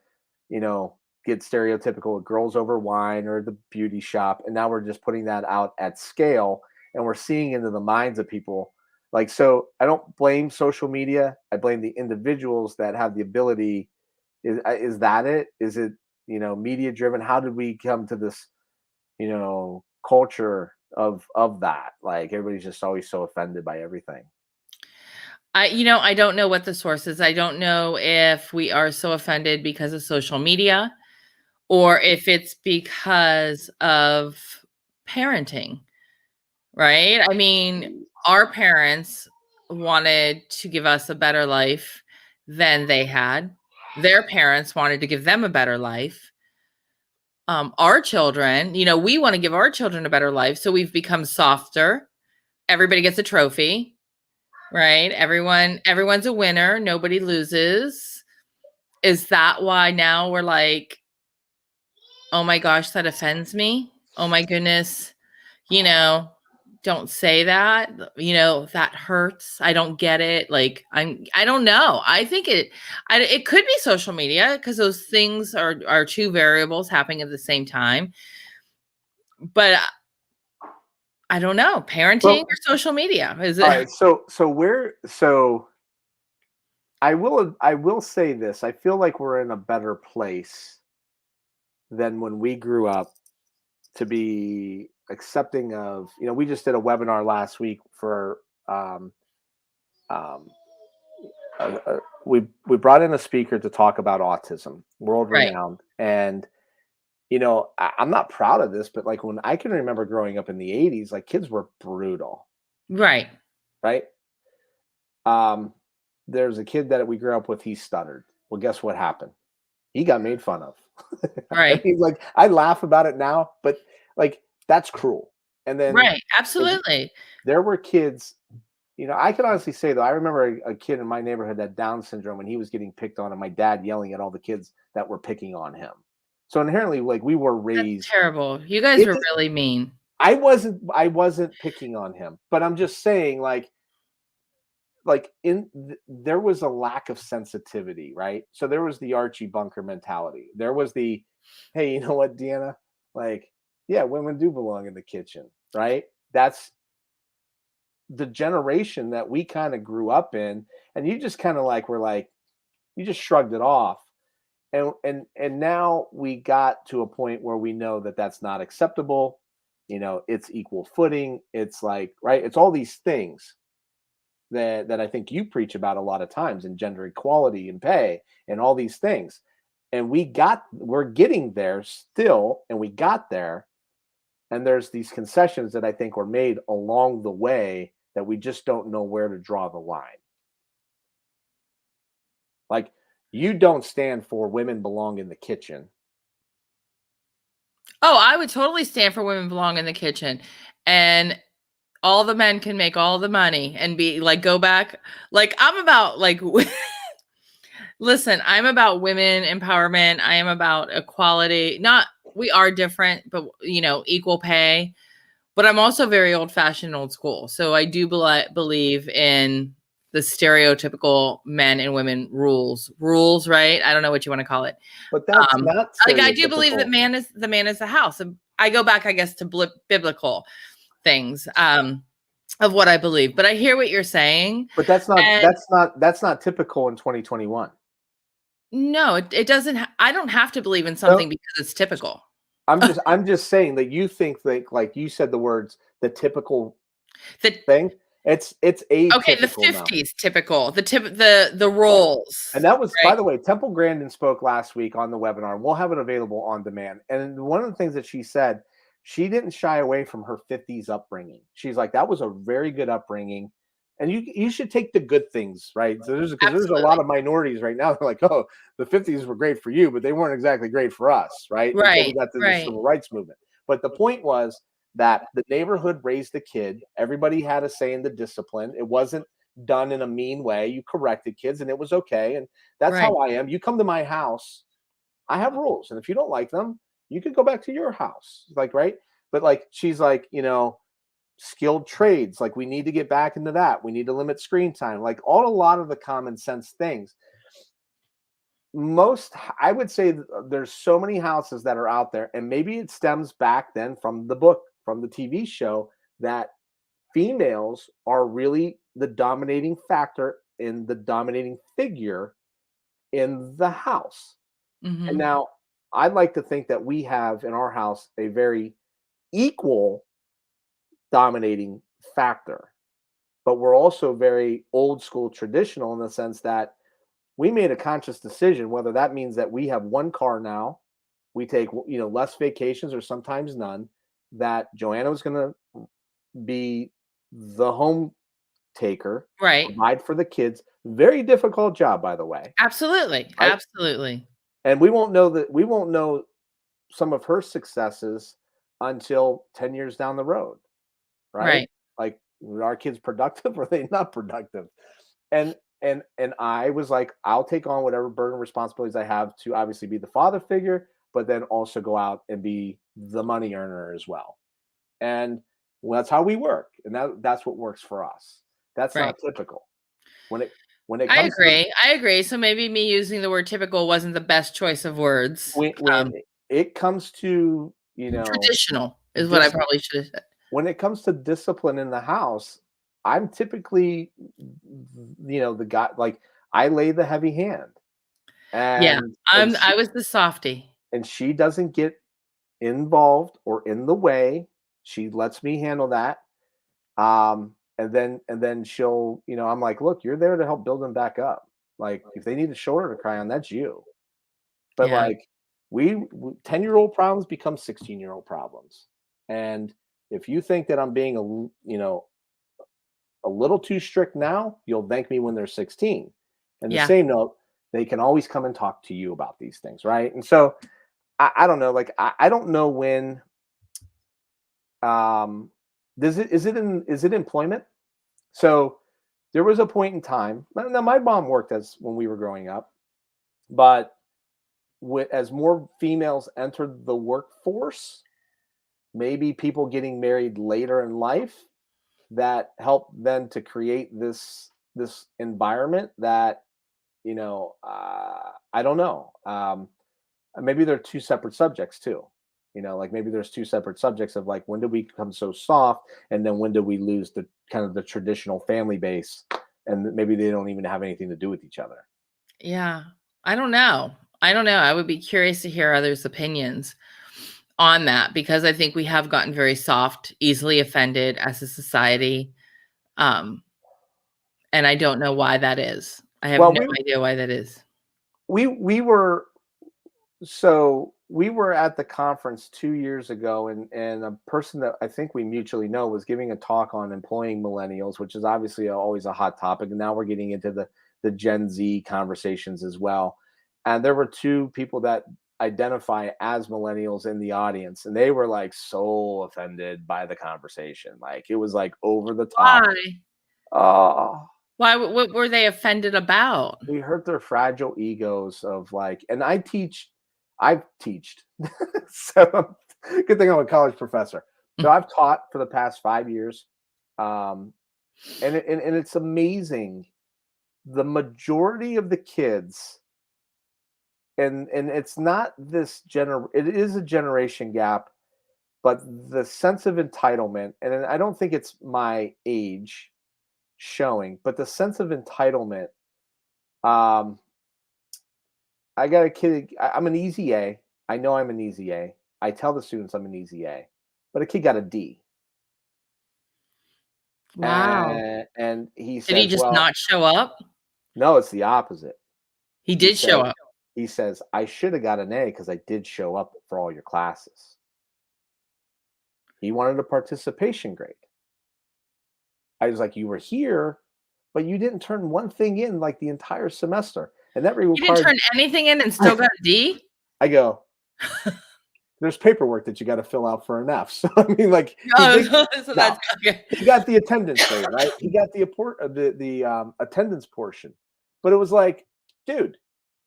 get stereotypical girls over wine or the beauty shop. And now we're just putting that out at scale and we're seeing into the minds of people. Like, so I don't blame social media. I blame the individuals that have the ability. Is that it? Is it, media driven? How did we come to this, culture of that? Like, everybody's just always so offended by everything. I don't know what the source is. I don't know if we are so offended because of social media or if it's because of parenting, right? I mean, our parents wanted to give us a better life than they had. Their parents wanted to give them a better life. Our children, we want to give our children a better life. So we've become softer. Everybody gets a trophy, right? Everyone's a winner. Nobody loses. Is that why now we're like, oh my gosh, that offends me? Oh my goodness. Don't say that. That hurts. I don't get it. Like, I don't know. I think it could be social media because those things are two variables happening at the same time. But I don't know. Parenting or social media? Is it? All right. So I will say this. I feel like we're in a better place than when we grew up to be accepting of, we just did a webinar last week for we brought in a speaker to talk about autism, world renowned, and I'm not proud of this, but like when I can remember growing up in the 80s, like kids were brutal, Right. right? Um, there's a kid that we grew up with, he stuttered. Well, guess what happened? He got made fun of. I Right. mean, like, I laugh about it now, but like that's cruel. And then Right. if Absolutely. there were kids, I can honestly say though, I remember a kid in my neighborhood had Down syndrome and he was getting picked on, and my dad yelling at all the kids that were picking on him. So inherently, like we were That's raised. terrible. You guys It were really mean. I wasn't picking on him, but I'm just saying there was a lack of sensitivity, right? So there was the Archie Bunker mentality. There was the, hey, you know what, Deanna? Like, yeah, women do belong in the kitchen, right? That's the generation that we kind of grew up in, and you just kind of like were like, you just shrugged it off. And now we got to a point where we know that that's not acceptable. It's equal footing. It's like, right? It's all these things that I think you preach about a lot of times, in gender equality and pay and all these things. And we're getting there still, and we got there. And there's these concessions that I think were made along the way that we just don't know where to draw the line. Like, you don't stand for women belong in the kitchen. Oh, I would totally stand for women belong in the kitchen, and all the men can make all the money and be like, go back. Like, I'm about like, listen, I'm about women empowerment. I am about equality. Not, we are different, but equal pay. But I'm also very old fashioned, old school. So I do believe in the stereotypical men and women rules, right? I don't know what you want to call it. But that's Um, not like, I do believe that stereotypical. the man is the house. And I go back, I guess, to biblical things of what I believe. But I hear what you're saying. But that's not And that's not that's not typical in 2021. no, it doesn't. I don't have to believe in No, something because it's typical. I'm just saying that you think that, like you said the words, the typical The thing. It's Okay, the atypical now. 50s typical. The roles, And that was, right? by the way, Temple Grandin spoke last week on the webinar. We'll have it available on demand. And one of the things that she said, she didn't shy away from her 50s upbringing. She's like, that was a very good upbringing. And you should take the good things, right? So there's a lot Absolutely. of minorities right now. They're like, oh, the 50s were great for you, but they weren't exactly great for us, right? Until we Right, got to the right, civil rights movement. But the point was that the neighborhood raised the kid. Everybody had a say in the discipline. It wasn't done in a mean way. You corrected kids, and it was okay. And that's right. how I am. You come to my house, I have rules. And if you don't like them, you could go back to your house. Like, right. But like, she's like, skilled trades. Like, we need to get back into that. We need to limit screen time. Like, a lot of the common sense things. I would say there's so many houses that are out there, and maybe it stems back then from the book, from the TV show, that females are really the dominating factor in the dominating figure in the house. And Mhm. now I'd like to think that we have in our house a very equal dominating factor, but we're also very old school traditional in the sense that we made a conscious decision, whether that means that we have one car now, we take less vacations or sometimes none, that Joanna was going to be the home taker, Right. provide for the kids. Very difficult job, by the way, Absolutely, right? absolutely. And we won't know some of her successes until 10 years down the road, right? Right. Like, were our kids productive or are they not productive? And I was like, I'll take on whatever burden responsibilities I have to obviously be the father figure, but then also go out and be the money earner as well. And well, that's how we work, and that's what works for us. That's Right. not typical. When it when it I comes to agree, I agree. So maybe me using the word typical wasn't the best choice of words. when it comes to Traditional is what I dis probably should have said. when it comes to discipline in the house, I'm typically the guy, like, I lay the heavy hand, Yeah, and I was the softie. she doesn't get involved or in the way. She lets me handle that. And then she'll, I'm like, look, you're there to help build them back up. Like, if they need a shoulder to cry on, that's you. But Yeah. like, 10-year-old problems become 16-year-old problems. And if you think that I'm being a little too strict now, you'll thank me when they're 16. And the same note, they can always come and talk to you about these things, right? And so I don't know, like I don't know when is it employment? So there was a point in time. Now my mom worked when we were growing up, but as more females entered the workforce, maybe people getting married later in life, that helped then to create this environment that I don't know. Maybe they're two separate subjects too. Like maybe there's two separate subjects of like when did we become so soft, and then when did we lose the kind of the traditional family base, and maybe they don't even have anything to do with each other. Yeah, I don't know. I would be curious to hear others' opinions on that, because I think we have gotten very soft, easily offended as a society. And I don't know why that is. I have no idea why that is. We were at the conference 2 years ago, and a person that I think we mutually know was giving a talk on employing millennials, which is obviously always a hot topic. And now we're getting into the Gen Z conversations as well. And there were two people that identify as millennials in the audience, and they were like so offended by the conversation. Like it was like over the top. Why? Oh. Why? What were they offended about? We hurt their fragile egos of like, and I've teached. So good thing I'm a college professor. So I've taught for the past 5 years. And it's amazing. The majority of the kids, and it's not it is a generation gap, but the sense of entitlement, and I don't think it's my age showing, but the sense of entitlement. I got a kid. I'm an easy A. I know I'm an easy A. I tell the students I'm an easy A, but a kid got a D. Wow. And he says, did he just not show up? No, it's the opposite. He did show up. He says, I should have got an A because I did show up for all your classes. He wanted a participation grade. I was like, you were here, but you didn't turn one thing in like the entire semester. And that required, you didn't turn anything in and still got a D? I go, there's paperwork that you got to fill out for an F. So I mean, like, he got the attendance grade, right? He got the attendance portion. But it was like, dude,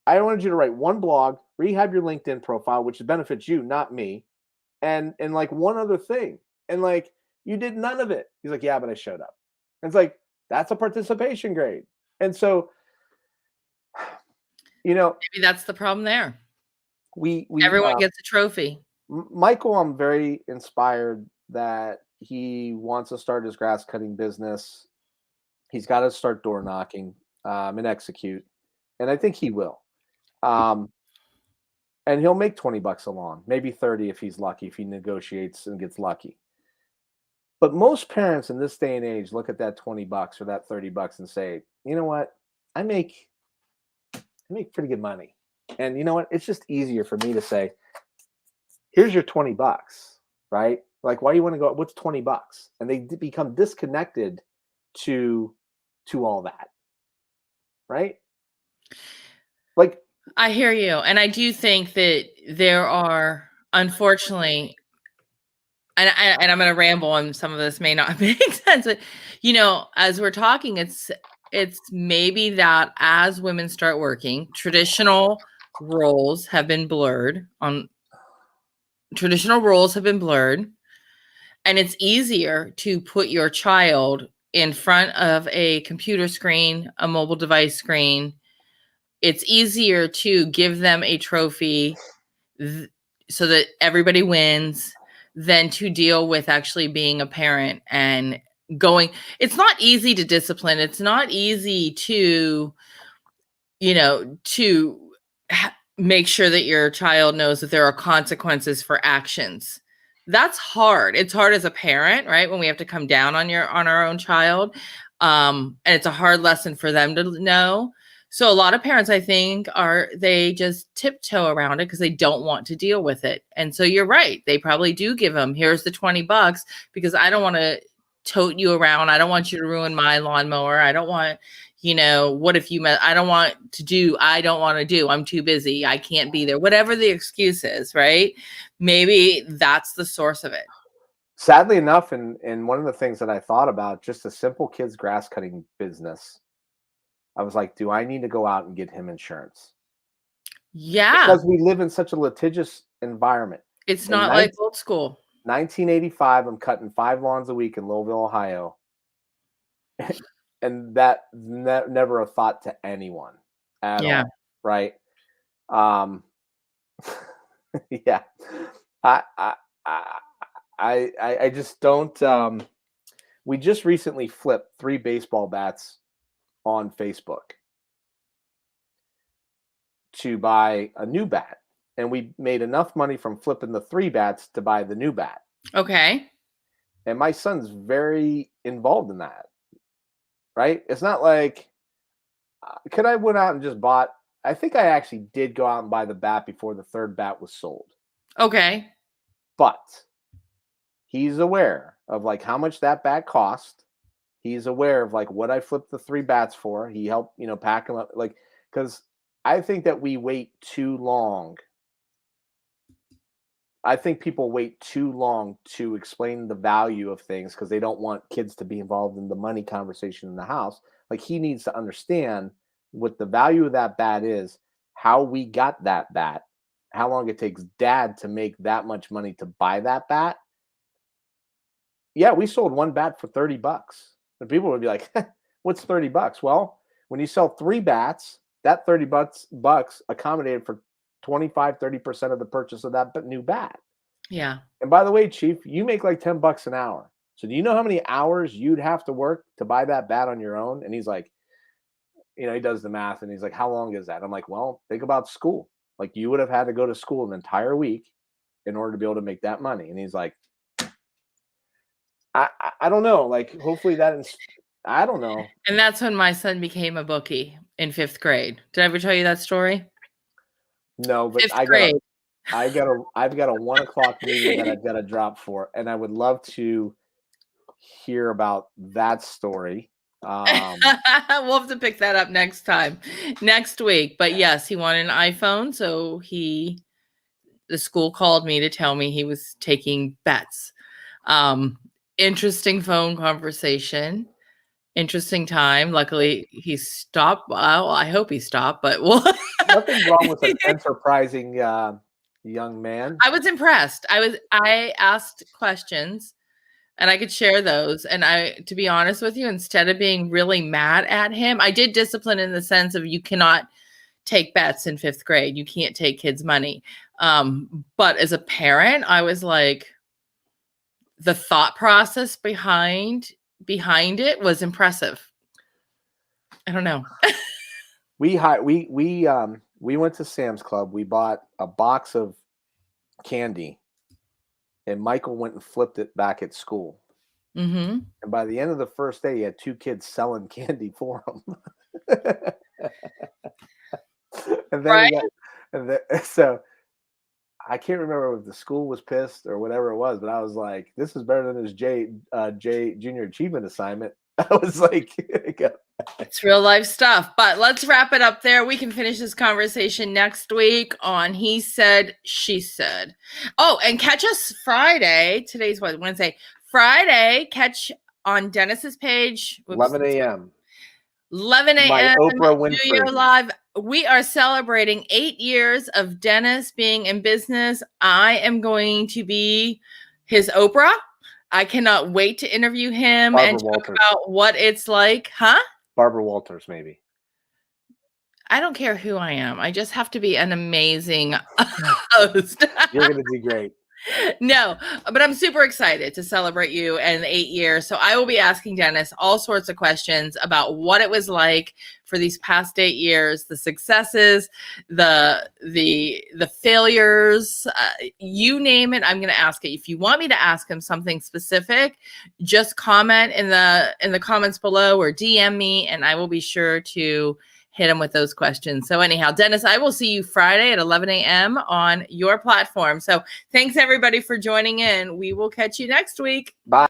I wanted you to write one blog, rehab your LinkedIn profile, which benefits you, not me, and like one other thing. And like, you did none of it. He's like, yeah, but I showed up. And it's like, that's a participation grade. And so, maybe that's the problem there. Everyone gets a trophy. Michael, I'm very inspired that he wants to start his grass cutting business. He's got to start door knocking and execute. And I think he will. And he'll make $20 a lawn, maybe 30 if he's lucky, if he negotiates and gets lucky. But most parents in this day and age look at that $20 or that $30 and say, you know what? I make pretty good money. And you know what? It's just easier for me to say, here's your $20, right? Like, why do you want to go? What's $20? And they become disconnected to all that, right? Like, I hear you. And I do think that there are, unfortunately, and I'm going to ramble, and some of this may not make sense, but as we're talking, it's maybe that as women start working, traditional roles have been blurred, and it's easier to put your child in front of a computer screen, a mobile device screen. It's easier to give them a trophy so that everybody wins than to deal with actually being a parent and going. It's not easy to discipline. It's not easy to, make sure that your child knows that there are consequences for actions. That's hard. It's hard as a parent, right? When we have to come down on our own child. And it's a hard lesson for them to know. So a lot of parents, I think, they just tiptoe around it because they don't want to deal with it. And so you're right. They probably do give them, here's the $20 because I don't want to tote you around. I don't want you to ruin my lawnmower. I don't want, what if you met, I don't want to do, I'm too busy. I can't be there. Whatever the excuse is, right? Maybe that's the source of it. Sadly enough, and one of the things that I thought about, just a simple kids grass cutting business, I was like, do I need to go out and get him insurance? Yeah. Because we live in such a litigious environment. It's not like old school. 1985, I'm cutting 5 lawns a week in Louisville, Ohio. And that never a thought to anyone at all, right? Yeah. I just don't. We just recently flipped 3 baseball bats on Facebook to buy a new bat, and we made enough money from flipping the 3 bats to buy the new bat. Okay. And my son's very involved in that, right? It's not like could I went out and just bought. I think I actually did go out and buy the bat before the 3rd bat was sold. Okay. But he's aware of like how much that bat cost. He's aware of like what I flipped the 3 bats for. He helped, pack them up. Like, because I think that we wait too long. I think people wait too long to explain the value of things because they don't want kids to be involved in the money conversation in the house. Like, he needs to understand what the value of that bat is, how we got that bat, how long it takes dad to make that much money to buy that bat. Yeah, we sold 1 bat for $30. And people would be like, what's $30? Well, when you sell 3 bats, that $30 accommodated for 25-30% of the purchase of that new bat. Yeah. And by the way, Chief, you make like $10 an hour. So do you know how many hours you'd have to work to buy that bat on your own? And he's like, he does the math and he's like, how long is that? I'm like, well, think about school. Like, you would have had to go to school an entire week in order to be able to make that money. And he's like, I don't know. Like, hopefully I don't know. And that's when my son became a bookie in 5th grade. Did I ever tell you that story? No, but 5th grade. I've got a 1 o'clock meeting that I've got to drop for, and I would love to hear about that story. We'll have to pick that up next week. But yes, he wanted an iPhone, so the school called me to tell me he was taking bets. Interesting phone conversation. Interesting time. Luckily, he stopped. Well, I hope he stopped, but nothing wrong with an enterprising young man. I was impressed. I asked questions and I could share those. And to be honest with you, instead of being really mad at him, I did discipline in the sense of you cannot take bets in 5th grade. You can't take kids' money. But as a parent, I was like, the thought process behind it was impressive. I don't know. We went to Sam's Club. We bought a box of candy, and Michael went and flipped it back at school. Mm-hmm. And by the end of the first day, he had 2 kids selling candy for him. And then right? So I can't remember if the school was pissed or whatever it was, but I was like, this is better than his J Junior Achievement assignment. I was like, it's real life stuff. But let's wrap it up there. We can finish this conversation next week on He Said, She Said. Oh, and catch us Friday. Today's what, Wednesday. Friday, catch on Dennis's page. 11 a.m. 11 a.m. My Oprah Winfrey. New Year Live. We are celebrating 8 years of Dennis being in business. I am going to be his Oprah. I cannot wait to interview him and talk about what it's like. Huh? Barbara Walters, maybe. I don't care who I am. I just have to be an amazing host. You're going to do great. No, but I'm super excited to celebrate you and 8 years. So I will be asking Dennis all sorts of questions about what it was like for these past 8 years, the successes, the failures, you name it. I'm going to ask it. If you want me to ask him something specific, just comment in the comments below or DM me, and I will be sure to hit them with those questions. So anyhow, Dennis, I will see you Friday at 11 a.m. on your platform. So thanks everybody for joining in. We will catch you next week. Bye.